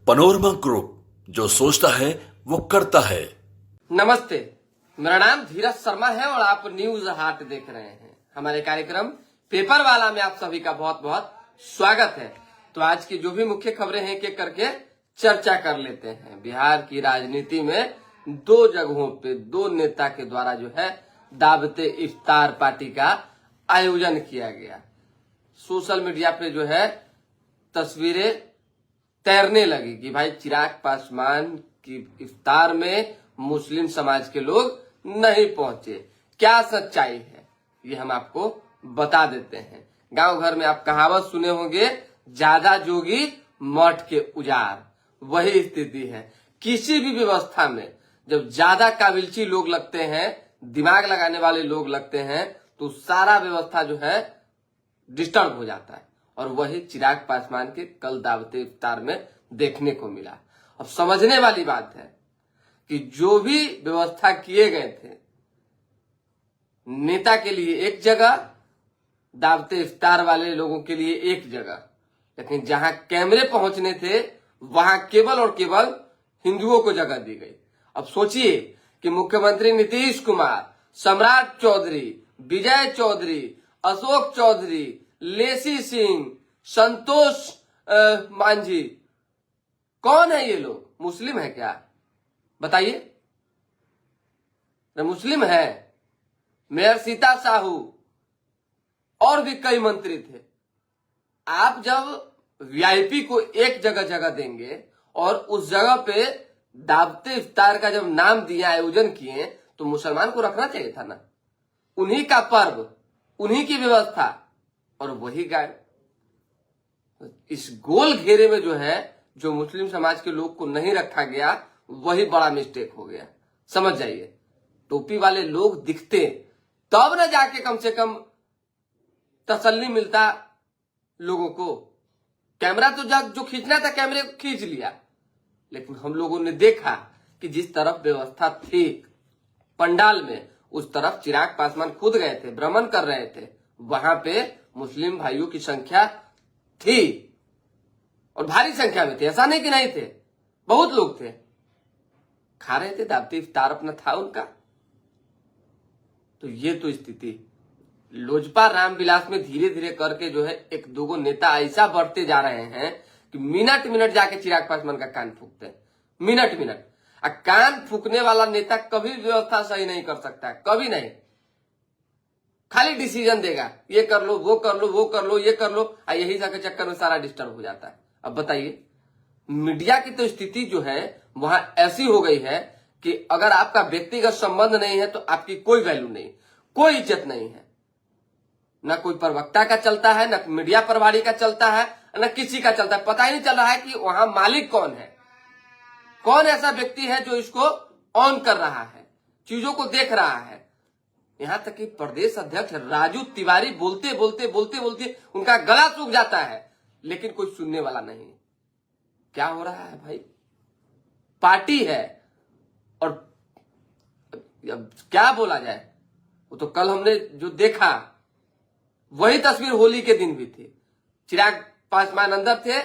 Panorama group, जो सोचता है वो करता है। नमस्ते, मेरा नाम धीरज शर्मा है और आप न्यूज हाट देख रहे हैं। हमारे कार्यक्रम पेपर वाला में आप सभी का बहुत बहुत स्वागत है। तो आज की जो भी मुख्य खबरें हैं एक एक करके चर्चा कर लेते हैं। बिहार की राजनीति में दो जगहों पे दो नेता के द्वारा जो है दावते इफ्तार पार्टी का आयोजन किया गया। सोशल मीडिया पे जो है तस्वीरें तैरने लगी कि भाई चिराग पासवान की इफ्तार में मुस्लिम समाज के लोग नहीं पहुंचे। क्या सच्चाई है ये हम आपको बता देते हैं। गांव घर में आप कहावत सुने होंगे, ज्यादा जोगी मठ के उजाड़। वही स्थिति है। किसी भी व्यवस्था में जब ज्यादा काबिलची लोग लगते हैं, दिमाग लगाने वाले लोग लगते हैं, तो सारा व्यवस्था जो है डिस्टर्ब हो जाता है। और वही चिराग पासवान के कल दावते इफ्तार में देखने को मिला। अब समझने वाली बात है कि जो भी व्यवस्था किए गए थे, नेता के लिए एक जगह, दावते इफ्तार वाले लोगों के लिए एक जगह, लेकिन जहां कैमरे पहुंचने थे वहां केवल और केवल हिंदुओं को जगह दी गई। अब सोचिए कि मुख्यमंत्री नीतीश कुमार, सम्राट चौधरी, विजय चौधरी, अशोक चौधरी, लेसी सिंह, संतोष मांझी, कौन है ये लोग? मुस्लिम है क्या? बताइए, मुस्लिम है? मेयर सीता साहू और भी कई मंत्री थे। आप जब वीआईपी को एक जगह देंगे और उस जगह पे दावते इफ्तार का जब नाम दिया, आयोजन किए, तो मुसलमान को रखना चाहिए था ना। उन्हीं का पर्व, उन्हीं की व्यवस्था, और वही गायब। इस गोल घेरे में जो है, जो मुस्लिम समाज के लोग को नहीं रखा गया, वही बड़ा मिस्टेक हो गया। समझ जाइए। टोपी वाले लोग दिखते तब न जाके कम से कम तसल्ली मिलता लोगों को। कैमरा तो जो खींचना था कैमरे को खींच लिया, लेकिन हम लोगों ने देखा कि जिस तरफ व्यवस्था थी पंडाल में, उस तरफ चिराग पासवान खुद गए थे, भ्रमण कर रहे थे। वहां पे मुस्लिम भाइयों की संख्या थी और भारी संख्या में थे। ऐसा नहीं कि नहीं थे, बहुत लोग थे, खा रहे थे, दावती इफ्तार अपना था उनका। तो ये तो स्थिति लोजपा रामविलास में धीरे धीरे करके जो है एक दो नेता ऐसा बढ़ते जा रहे हैं कि मिनट मिनट जाके चिराग पासवान का कान फूकते हैं। Minute minute. कान फूकने वाला नेता कभी व्यवस्था सही नहीं कर सकता है, कभी नहीं। खाली डिसीजन देगा, ये कर लो, वो कर लो, वो कर लो, ये कर लो, यही सब के चक्कर में सारा डिस्टर्ब हो जाता है। अब बताइए, मीडिया की तो स्थिति जो है वहां ऐसी हो गई है कि अगर आपका व्यक्तिगत संबंध नहीं है तो आपकी कोई वैल्यू नहीं, कोई इज्जत नहीं है। न कोई प्रवक्ता का चलता है, न मीडिया प्रभारी का चलता है, न किसी का चलता है। पता ही नहीं चल रहा है कि वहां मालिक कौन है, कौन ऐसा व्यक्ति है जो इसको ऑन कर रहा है, चीजों को देख रहा है। यहां तक कि प्रदेश अध्यक्ष राजू तिवारी बोलते बोलते उनका गला सूख जाता है, लेकिन कोई सुनने वाला नहीं। क्या हो रहा है भाई? पार्टी है और अब क्या बोला जाए। वो तो कल हमने जो देखा वही तस्वीर होली के दिन भी थी। चिराग पासवान अंदर थे,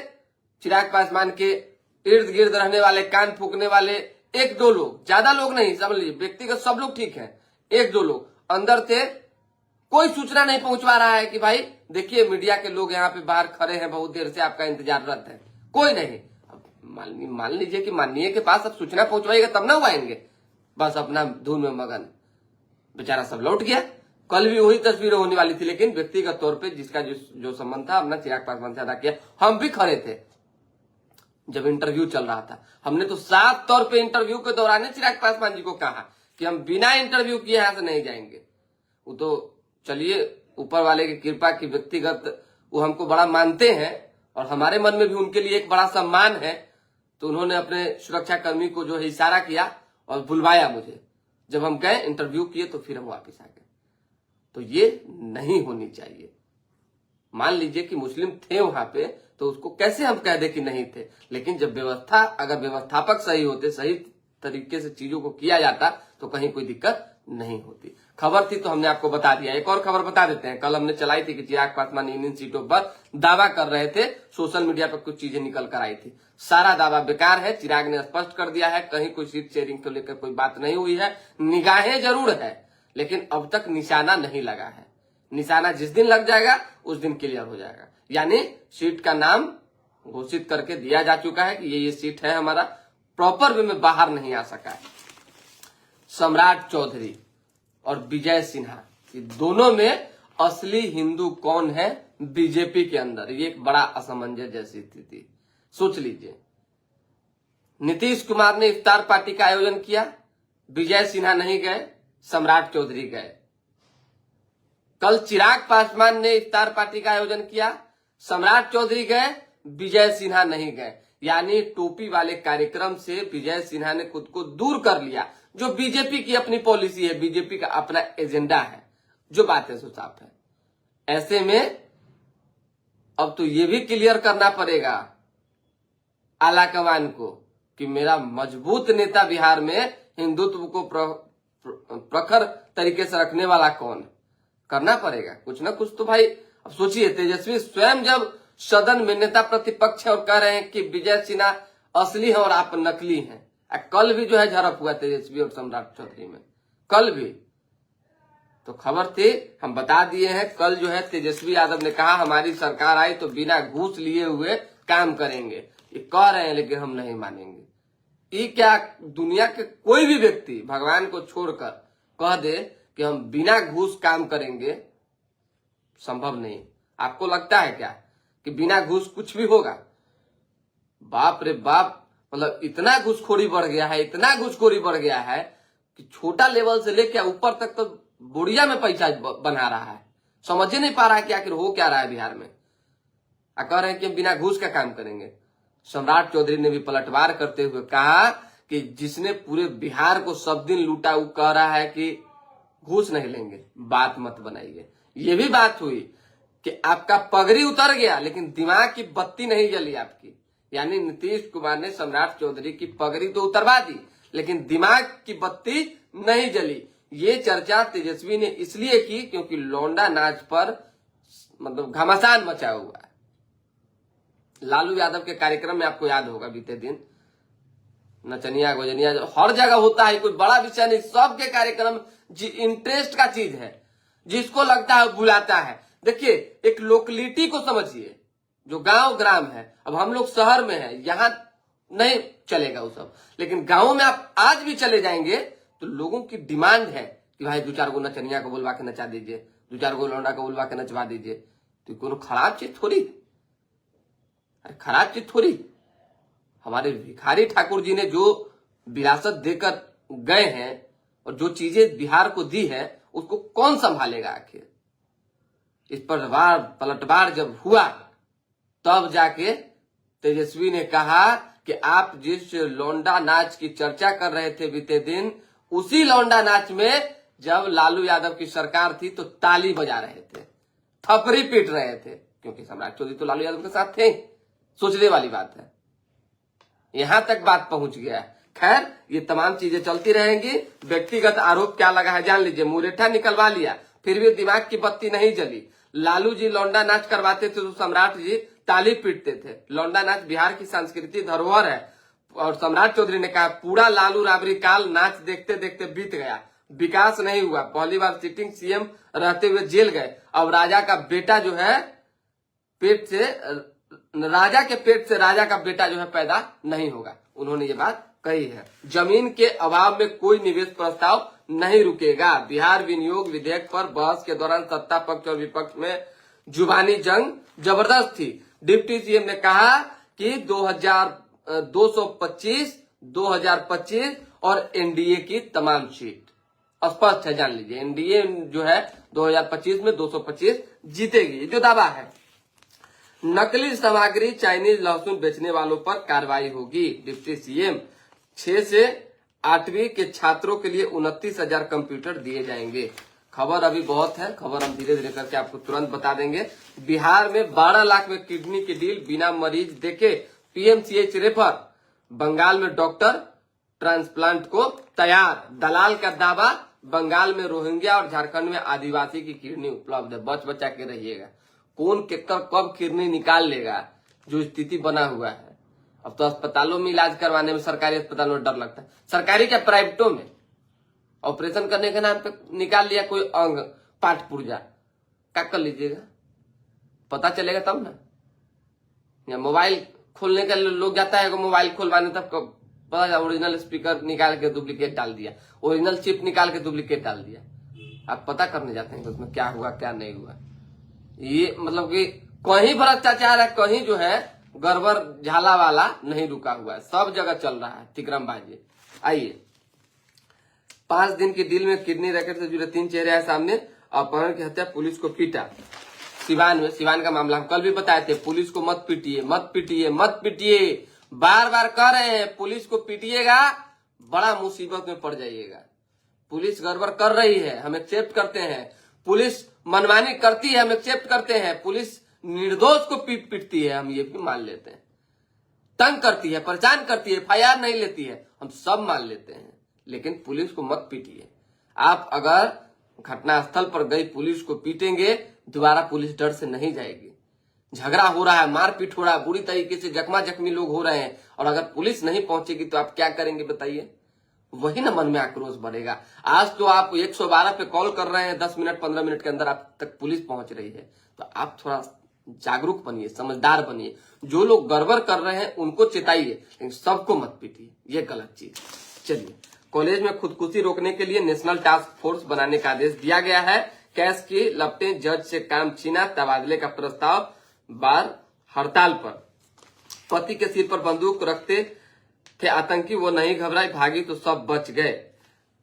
चिराग पासवान के इर्द गिर्द रहने वाले, कान फूकने वाले एक दो लोग, ज्यादा लोग नहीं, समझ लीजिए, व्यक्तिगत सब लोग ठीक है, एक दो लोग अंदर थे। कोई सूचना नहीं पहुंचवा रहा है कि भाई देखिए मीडिया के लोग यहाँ पे बाहर खड़े हैं, बहुत देर से आपका इंतजाररत है। कोई नहीं। मान लीजिए कि माननीय के पास अब सूचना पहुंचवाएगा तब ना वो आएंगे, बस अपना धुन में मगन। बेचारा सब लौट गया। कल भी वही तस्वीरें होने वाली थी, लेकिन व्यक्तिगत तौर पे जिसका जो संबंध था अपना चिराग पासवान से अदा किया। हम भी खड़े थे जब इंटरव्यू चल रहा था। हमने तो साफ तौर पे इंटरव्यू के दौरान चिराग पासवान जी को कहा कि हम बिना इंटरव्यू किए यहां से नहीं जाएंगे। वो तो चलिए ऊपर वाले की कृपा की व्यक्तिगत वो हमको बड़ा मानते हैं और हमारे मन में भी उनके लिए एक बड़ा सम्मान है। तो उन्होंने अपने सुरक्षा कर्मी को जो है इशारा किया और बुलवाया मुझे। जब हम गए, इंटरव्यू किए, तो फिर हम वापिस आ गए। तो ये नहीं होनी चाहिए। मान लीजिए कि मुस्लिम थे वहां पे, तो उसको कैसे हम कह दे कि नहीं थे। लेकिन जब व्यवस्था, अगर व्यवस्थापक सही होते, सही तरीके से चीजों को किया जाता, तो कहीं कोई दिक्कत नहीं होती। खबर थी तो हमने आपको बता दिया। एक और खबर बता देते हैं, कल हमने चलाई थी कि चिराग पासवान इन सीटों पर दावा कर रहे थे, सोशल मीडिया पर कुछ चीजें निकल कर आई थी। सारा दावा बेकार है, चिराग ने स्पष्ट कर दिया है, कहीं कोई सीट शेयरिंग को लेकर कोई बात नहीं हुई है। निगाहें जरूर है लेकिन अब तक निशाना नहीं लगा है। निशाना जिस दिन लग जाएगा उस दिन क्लियर हो जाएगा। यानी सीट का नाम घोषित करके दिया जा चुका है कि ये सीट है हमारा, प्रॉपर वे में बाहर नहीं आ सका है। सम्राट चौधरी और विजय सिन्हा, ये दोनों में असली हिंदू कौन है बीजेपी के अंदर, ये एक बड़ा असमंजस जैसी स्थिति। सोच लीजिए, नीतीश कुमार ने इफ्तार पार्टी का आयोजन किया, विजय सिन्हा नहीं गए, सम्राट चौधरी गए। कल चिराग पासवान ने इफ्तार पार्टी का आयोजन किया, सम्राट चौधरी गए, विजय सिन्हा नहीं गए। यानी टोपी वाले कार्यक्रम से विजय सिन्हा ने खुद को दूर कर लिया। जो बीजेपी की अपनी पॉलिसी है, बीजेपी का अपना एजेंडा है, जो बात है सो साफ है। ऐसे में अब तो ये भी क्लियर करना पड़ेगा आलाकमान को कि मेरा मजबूत नेता बिहार में हिंदुत्व को प्रखर तरीके से रखने वाला कौन, करना पड़ेगा कुछ ना कुछ तो भाई। अब सोचिए, तेजस्वी स्वयं जब सदन में नेता प्रतिपक्ष है और कह रहे हैं कि विजय सिन्हा असली है और आप नकली हैं। कल भी जो है झड़प हुआ तेजस्वी और सम्राट चौधरी में, कल भी तो खबर थी, हम बता दिए हैं। कल जो है तेजस्वी यादव ने कहा हमारी सरकार आई तो बिना घूस लिए हुए काम करेंगे। ये कह रहे हैं लेकिन हम नहीं मानेंगे। ये क्या दुनिया के कोई भी व्यक्ति भगवान को छोड़कर कह दे कि हम बिना घूस काम करेंगे? संभव नहीं। आपको लगता है क्या कि बिना घूस कुछ भी होगा? बाप रे बाप, मतलब इतना घूसखोरी बढ़ गया है, इतना घूसखोरी बढ़ गया है कि छोटा लेवल से लेकर ऊपर तक तो बुढ़िया में पैसा बना रहा है। समझ ही नहीं पा रहा है कि आखिर हो क्या रहा है बिहार में। कह रहे हैं कि हम बिना घूस का काम करेंगे। सम्राट चौधरी ने भी पलटवार करते हुए कहा कि जिसने पूरे बिहार को सब दिन लूटा, वो कह रहा है कि घूस नहीं लेंगे। बात मत बनाइए। ये भी बात हुई कि आपका पगड़ी उतर गया लेकिन दिमाग की बत्ती नहीं जली आपकी। यानी नीतीश कुमार ने सम्राट चौधरी की पगड़ी तो उतरवा दी लेकिन दिमाग की बत्ती नहीं जली। ये चर्चा तेजस्वी ने इसलिए की क्योंकि लौंडा नाच पर मतलब घमासान मचा हुआ है। लालू यादव के कार्यक्रम में आपको याद होगा बीते दिन नचनिया गोजनिया हर जगह होता है, कोई बड़ा विषय नहीं, सबके कार्यक्रम इंटरेस्ट का चीज है, जिसको लगता है बुलाता है। देखिए, एक लोकलिटी को समझिए, जो गांव ग्राम है। अब हम लोग शहर में हैं, यहां नहीं चलेगा वो सब, लेकिन गांवों में आप आज भी चले जाएंगे तो लोगों की डिमांड है कि भाई 2-4 गो नचनिया को बुलवा के नचा दीजिए, 2-4 गो लौंडा को बुलवा के नचवा दीजिए। तो कोनो खराब चीज थोड़ी, अरे खराब चीज थोड़ी। हमारे भिखारी ठाकुर जी ने जो विरासत देकर गए हैं और जो चीजें बिहार को दी है, उसको कौन संभालेगा आखिर? इस पर पलटवार जब हुआ तब जाके तेजस्वी ने कहा कि आप जिस लौंडा नाच की चर्चा कर रहे थे बीते दिन, उसी लौंडा नाच में जब लालू यादव की सरकार थी तो ताली बजा रहे थे, थपड़ी पीट रहे थे, क्योंकि सम्राट चौधरी तो लालू यादव के साथ थे। सोचने वाली बात है, यहां तक बात पहुंच गया। खैर, ये तमाम चीजें चलती रहेंगी। व्यक्तिगत आरोप क्या लगा है जान लीजिए। मुरेठा निकलवा लिया, फिर भी दिमाग की बत्ती नहीं जली। लालू जी लौंडा नाच करवाते थे तो सम्राट जी ताली पीटते थे। लौंडा नाच बिहार की सांस्कृतिक धरोहर है। और सम्राट चौधरी ने कहा पूरा लालू राबड़ी काल नाच देखते देखते बीत गया, विकास नहीं हुआ। पहली बार सिटिंग सीएम रहते हुए जेल गए। अब राजा का बेटा जो है पेट से, राजा के पेट से राजा का बेटा जो है पैदा नहीं होगा। उन्होंने ये बात कही है। जमीन के अभाव में कोई निवेश प्रस्ताव नहीं रुकेगा। बिहार विनियोग विधेयक पर बहस के दौरान सत्ता पक्ष और विपक्ष में जुबानी जंग जबरदस्त थी। डिप्टी सीएम ने कहा कि 225, 2025 और एनडीए की तमाम सीट स्पष्ट है, जान लीजिए। एनडीए जो है 2025 में 225 जीतेगी, जो दावा है। नकली सामग्री चाइनीज लहसुन बेचने वालों पर कार्रवाई होगी। डिप्टी सीएम 6 से 8वीं के छात्रों के लिए 29,000 कंप्यूटर दिए जाएंगे। खबर अभी बहुत है, खबर हम धीरे धीरे करके आपको तुरंत बता देंगे। बिहार में 12 लाख में किडनी की डील, बिना मरीज देखे पीएमसीएच रेफर। बंगाल में डॉक्टर ट्रांसप्लांट को तैयार। दलाल का दावा बंगाल में रोहिंग्या और झारखंड में आदिवासी की किडनी उपलब्ध है, बच बचा के रहिएगा। कौन केकर कब किडनी निकाल लेगा, जो स्थिति बना हुआ है। अब तो अस्पतालों में इलाज करवाने में, सरकारी अस्पतालों में डर लगता है। सरकारी क्या, प्राइवेटों में ऑपरेशन करने के नाम पे निकाल लिया कोई अंग, पाठ पुर्जा, क्या कर लीजिएगा, पता चलेगा तब ना। या मोबाइल खोलने का लोग जाता है, मोबाइल खुलवाने तब पता चला ओरिजिनल स्पीकर निकाल के डुप्लीकेट डाल दिया, ओरिजिनल चिप निकाल के डुप्लीकेट डाल दिया। आप पता करने जाते हैं कि उसमें क्या हुआ क्या नहीं हुआ। ये मतलब कि कहीं भ्रष्टाचार है, कहीं जो है गड़बड़ झाला वाला नहीं रुका हुआ है, सब जगह चल रहा है तिकरमबाजी। आइए, 5 दिन की डील में किडनी रैकेट से जुड़े 3 चेहरे आए सामने। अपहरण की हत्या, पुलिस को पीटा। सिवान का मामला हम कल भी बताए थे। पुलिस को मत पीटिए, मत पीटिए, मत पीटिए, बार बार कह रहे हैं। पुलिस को पीटिएगा, बड़ा मुसीबत में पड़ जाइएगा। पुलिस गड़बड़ कर रही है, हम एक्सेप्ट करते हैं। पुलिस मनमानी करती है, हम एक्सेप्ट करते हैं। पुलिस निर्दोष को पीटती है, हम ये भी मान लेते हैं। तंग करती है, परेशान करती है, FIR नहीं लेती है, हम सब मान लेते हैं। लेकिन पुलिस को मत पीटिए। आप अगर घटनास्थल पर गई पुलिस को पीटेंगे, दोबारा पुलिस डर से नहीं जाएगी। झगड़ा हो रहा है, मारपीट हो रहा है, बुरी तरीके से जख्मी लोग हो रहे हैं, और अगर पुलिस नहीं पहुंचेगी तो आप क्या करेंगे बताइए। वही ना मन में आक्रोश बढ़ेगा। आज तो आप 112 पे कॉल कर रहे हैं, 10 मिनट 15 मिनट के अंदर आप तक पुलिस पहुंच रही है। तो आप थोड़ा जागरूक बनिए, समझदार बनिए। जो लोग गड़बड़ कर रहे हैं उनको चेताइए, लेकिन सबको मत पीटिए, ये गलत चीज। चलिए, कॉलेज में खुदकुशी रोकने के लिए नेशनल टास्क फोर्स बनाने का आदेश दिया गया है। कैश की लपटें, जज से काम छीना, तबादले का प्रस्ताव, बार हड़ताल पर। पति के सिर पर बंदूक रखते थे आतंकी, वो नहीं घबराई, भागी तो सब बच गए।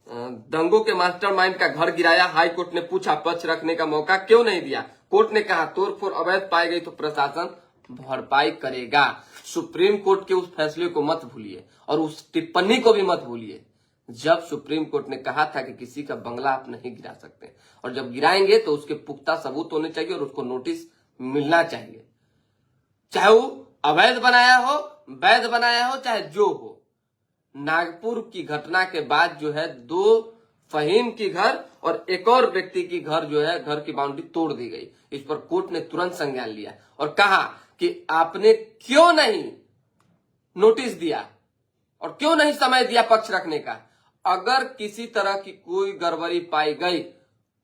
दंगों के मास्टरमाइंड का घर गिराया, हाई कोर्ट ने पूछा पक्ष रखने का मौका क्यों नहीं दिया। कोर्ट ने कहा तोड़फोड़ अवैध पाई गई तो प्रशासन भरपाई करेगा। सुप्रीम कोर्ट के उस फैसले को मत भूलिए, और उस टिप्पणी को भी मत भूलिए, जब सुप्रीम कोर्ट ने कहा था कि किसी का बंगला आप नहीं गिरा सकते, और जब गिराएंगे तो उसके पुख्ता सबूत होने चाहिए और उसको नोटिस मिलना चाहिए। चाहे वो अवैध बनाया हो, वैध बनाया हो, चाहे जो हो। नागपुर की घटना के बाद जो है 2 फहीम की घर और एक और व्यक्ति की घर जो है, घर की बाउंड्री तोड़ दी गई। इस पर कोर्ट ने तुरंत संज्ञान लिया और कहा कि आपने क्यों नहीं नोटिस दिया और क्यों नहीं समय दिया पक्ष रखने का। अगर किसी तरह की कोई गड़बड़ी पाई गई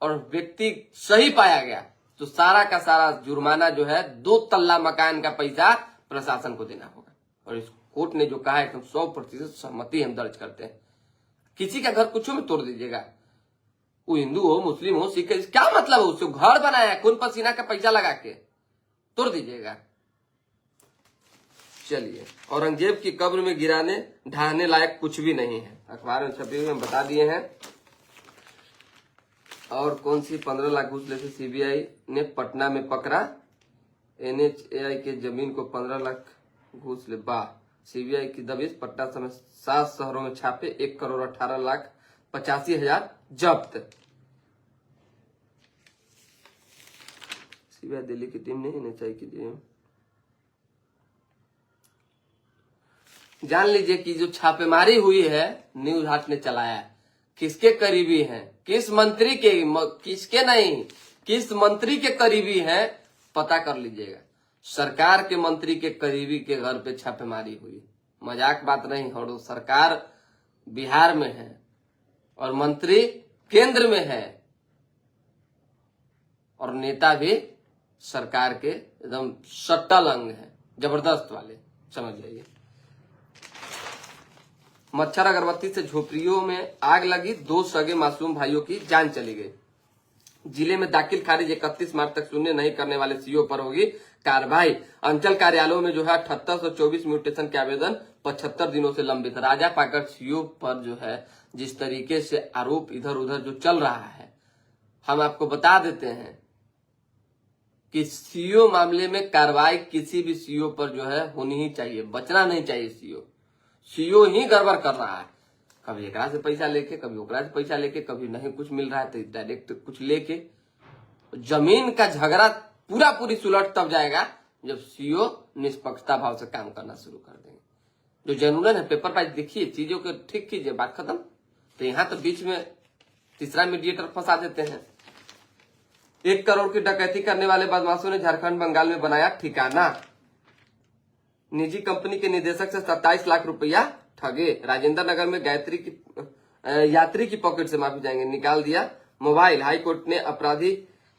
और व्यक्ति सही पाया गया तो सारा का सारा जुर्माना जो है 2 तल्ला मकान का पैसा प्रशासन को देना होगा। और इस कोर्ट ने जो कहा है 100% सहमति हम दर्ज करते हैं। किसी का घर कुछ में तोड़ दीजिएगा, वो हिंदू हो, मुस्लिम हो, सिख, क्या मतलब है, उससे घर बनाया है खून पसीना का पैसा लगा के, तोड़ दीजिएगा। चलिए, औरंगजेब की कब्र में गिराने ढहाने लायक कुछ भी नहीं है, अखबार में छपे हुए हम बता दिए हैं। और कौन सी 15 लाख घूस लेते सीबीआई ने पटना में पकड़ा। NHAI के जमीन को 15 लाख घूस ले, वाह। सीबीआई की दबिश, पटना समेत 7 शहरों में छापे, 1,18,85,000 जब्त। सीबीआई दिल्ली की टीम ने NHAI की टीम, जान लीजिए कि जो छापेमारी हुई है न्यूज हाट ने चलाया है, किसके करीबी हैं, किस मंत्री के, किसके नहीं, किस मंत्री के करीबी हैं, पता कर लीजिएगा। सरकार के मंत्री के करीबी के घर पे छापेमारी हुई, मजाक बात नहीं। और सरकार बिहार में है और मंत्री केंद्र में है और नेता भी सरकार के एकदम सट्टल अंग है, जबरदस्त वाले, समझ जाइए। मच्छर अगरबत्ती से झोपड़ियों में आग लगी, 2 सगे मासूम भाइयों की जान चली गई। जिले में दाखिल खारिज 31 मार्च तक शून्य नहीं करने वाले सीओ पर होगी कार्रवाई। अंचल कार्यालयों में जो है 7824 म्यूटेशन के आवेदन 75 दिनों से लंबित। राजा पाकर सीओ पर जो है जिस तरीके से आरोप इधर उधर जो चल रहा है, हम आपको बता देते हैं कि सीओ मामले में कार्रवाई किसी भी सीओ पर जो है होनी ही चाहिए, बचना नहीं चाहिए। सीओ ही गड़बड़ कर रहा है, कभी एकरा से पैसा लेके, कभी ओकरा से पैसा लेके, कभी नहीं कुछ मिल रहा है तो डायरेक्ट कुछ लेके। जमीन का झगड़ा पूरी सुलट तब जाएगा जब सीओ निष्पक्षता भाव से काम करना शुरू कर देंगे। जो जेन्युइन है पेपर वाइज देखिए, चीजों को ठीक कीजिए, बात खत्म। तो यहाँ तो बीच में तीसरा मीडिएटर फंसा देते हैं। 1 करोड़ की डकैती करने वाले बदमाशों ने झारखंड बंगाल में बनाया ठिकाना। निजी कंपनी के निदेशक से 27 लाख रुपया ठगे। राजेंद्र नगर में यात्री की पॉकेट से माफी जाएंगे निकाल दिया मोबाइल। हाईकोर्ट ने अपराधी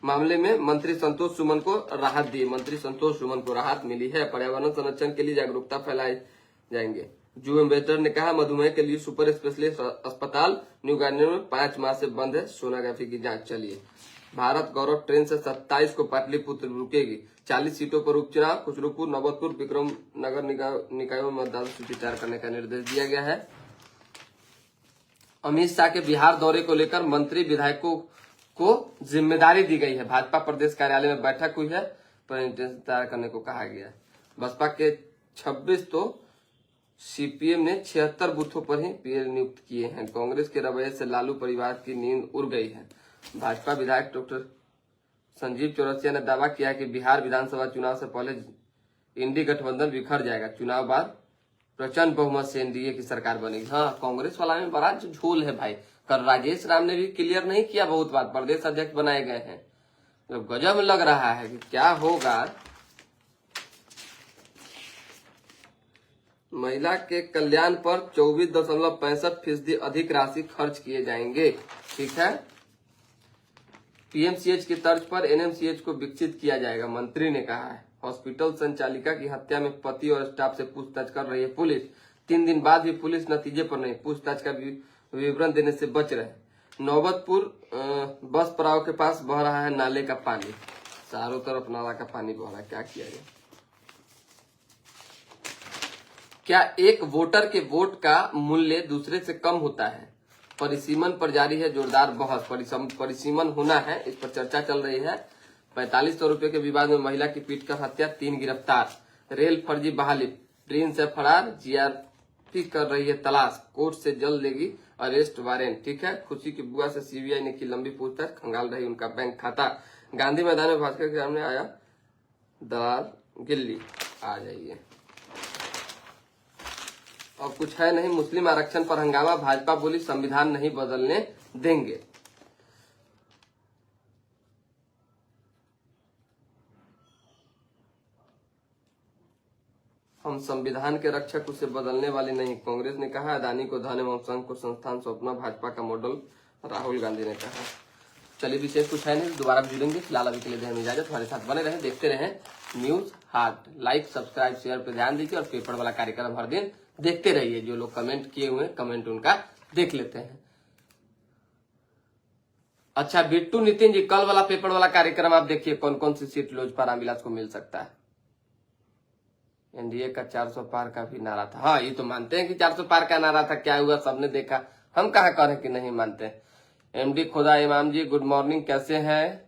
मामले में मंत्री संतोष सुमन को राहत दी। मंत्री संतोष सुमन को राहत मिली है। पर्यावरण संरक्षण के लिए जागरूकता फैलाए जाएंगे। जू एम्बेसडर ने कहा मधुमेह के लिए सुपर स्पेशलिस्ट अस्पताल न्यू गार्डन में 5 माह से बंद है सोनोग्राफी की जांच। चलिए, भारत गौरव ट्रेन से 27 को पाटलिपुत्र रुकेगी। 40 सीटों पर उपचुनाव। खुसरूपुर, नौबतपुर, विक्रम नगर निकायों में मतदाता सूची तैयार करने का निर्देश दिया गया है। अमित शाह के बिहार दौरे को लेकर मंत्री विधायकों को जिम्मेदारी दी गई है। भाजपा प्रदेश कार्यालय में बैठक हुई है, प्रेजेंटेशन तैयार करने को कहा गया है। बसपा के 26 तो सीपीएम ने 76 बूथों पर ही पीएल नियुक्त किए हैं। कांग्रेस के रवैये से लालू परिवार की नींद उड़ गई है। भाजपा विधायक डॉक्टर संजीव चौरसिया ने दावा किया कि बिहार विधानसभा चुनाव से पहले इंडी गठबंधन बिखर जाएगा। चुनाव बाद प्रचंड बहुमत से एनडीए की सरकार बनेगी। हाँ, कांग्रेस वाला में बड़ा झोल है भाई। कल राजेश राम ने भी क्लियर नहीं किया, बहुत बात प्रदेश अध्यक्ष बनाए गए हैं। तो गजब लग रहा है कि क्या होगा। महिला के कल्याण पर 24.65% अधिक राशि खर्च किए जाएंगे। ठीक है, पीएमसीएच की तर्ज पर एनएमसीएच को विकसित किया जाएगा, मंत्री ने कहा है। हॉस्पिटल संचालिका की हत्या में पति और स्टाफ से पूछताछ कर रही है पुलिस। 3 दिन बाद भी पुलिस नतीजे पर नहीं, पूछताछ का विवरण देने से बच रहे। नौबतपुर बस पड़ाव के पास बह रहा है नाले का पानी। चारों तरफ नाला का पानी बह रहा है, क्या किया जाए। क्या एक वोटर के वोट का मूल्य दूसरे से कम होता है? परिसीमन पर जारी है जोरदार बहस। परिसीमन होना है, इस पर चर्चा चल रही है। 4500 रुपए के विवाद में महिला की पीटकर हत्या, 3 गिरफ्तार। रेल फर्जी बहाली, ट्रेन से फरार, जीआरपी कर रही है तलाश। कोर्ट से जल्द लेगी अरेस्ट वारंट। ठीक है, खुशी की बुआ से सीबीआई ने की लंबी पूछताछ, खंगाल रही उनका बैंक खाता। गांधी मैदान में भाजपा के सामने आया दलाल गिल्ली। आ जाइए, और कुछ है नहीं। मुस्लिम आरक्षण पर हंगामा, भाजपा बोली संविधान नहीं बदलने देंगे। हम संविधान के रक्षक, उसे बदलने वाले नहीं, कांग्रेस ने कहा। अदानी को धन एवं संघ को संस्थान सौंपना भाजपा का मॉडल, राहुल गांधी ने कहा। चलिए, विशेष कुछ है नहीं, दोबारा जुड़ेंगे। फिलहाल अभी के लिए दें हमें इजाजत। हमारे साथ बने रहे, देखते रहे न्यूज हाट। लाइक, सब्सक्राइब, शेयर पे ध्यान दीजिए और पेपर वाला कार्यक्रम हर दिन देखते रहिए। जो लोग कमेंट किए हुए कमेंट उनका देख लेते हैं। अच्छा, बिट्टू नितिन जी, कल वाला पेपर वाला कार्यक्रम आप देखिए, कौन कौन सी सीट लोजपा रामविलास को मिल सकता है। एनडीए का 400 पार का भी नारा था। हाँ, ये तो मानते हैं कि 400 पार का नारा था। क्या हुआ, सबने देखा। हम कहा कह रहे कि नहीं मानते। एमडी खुदा इमाम जी, गुड मॉर्निंग, कैसे हैं?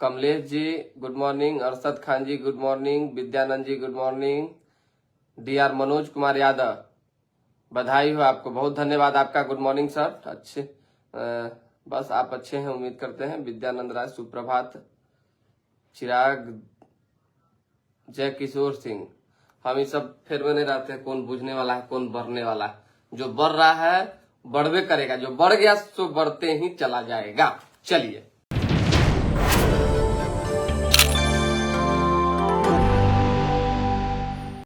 Kamlesh ji good morning. Arshad Khan ji good morning. Vidyanand ji good morning. D R Manoj Kumar Yadav, बधाई हो आपको, बहुत धन्यवाद आपका। Good morning sir. अच्छे, बस आप अच्छे हैं, उम्मीद करते हैं। विद्यानंद राय, सुप्रभात। चिराग, जय किशोर सिंह, हम ये सब फिर बने रहते हैं, कौन बुझने वाला है कौन बढ़ने वाला है। जो बढ़ रहा है बढ़वे करेगा, जो बढ़ गया सो बढ़ते ही चला जाएगा। चलिए।